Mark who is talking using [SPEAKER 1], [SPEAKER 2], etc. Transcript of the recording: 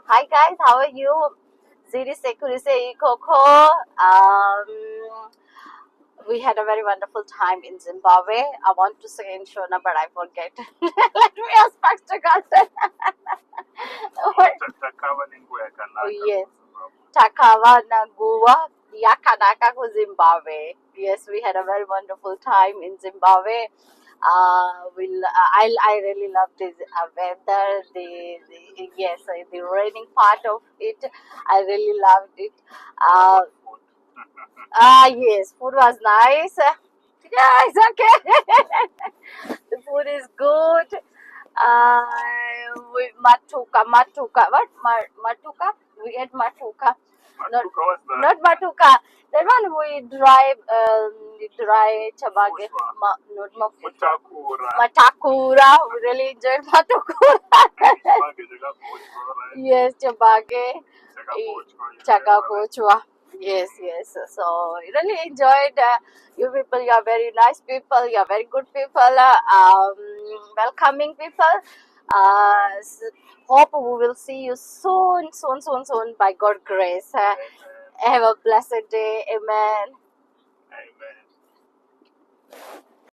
[SPEAKER 1] Hi guys, how are you? Zirise Coco. We had a very wonderful time in Zimbabwe. I want to say in Shona, but I forget. Let me ask Pastor Galton. Yes. Takawa Nagua Yakanaka Zimbabwe. Yes, we had a very wonderful time in Zimbabwe. I really love this weather. The raining part of it. I really loved it. Yes, food was nice. Yeah, it's okay. The food is good. With matuka. What matuka? We ate matuka. Not matuka. That one we dry chabage. Not matakura. We really enjoyed matakura. Yes, chabage. Chagapochwa. Yes. So really enjoyed. You people, you are very nice people. You are very good people. Welcoming people. Hope we will see you soon by God's grace. Have a blessed day. Amen.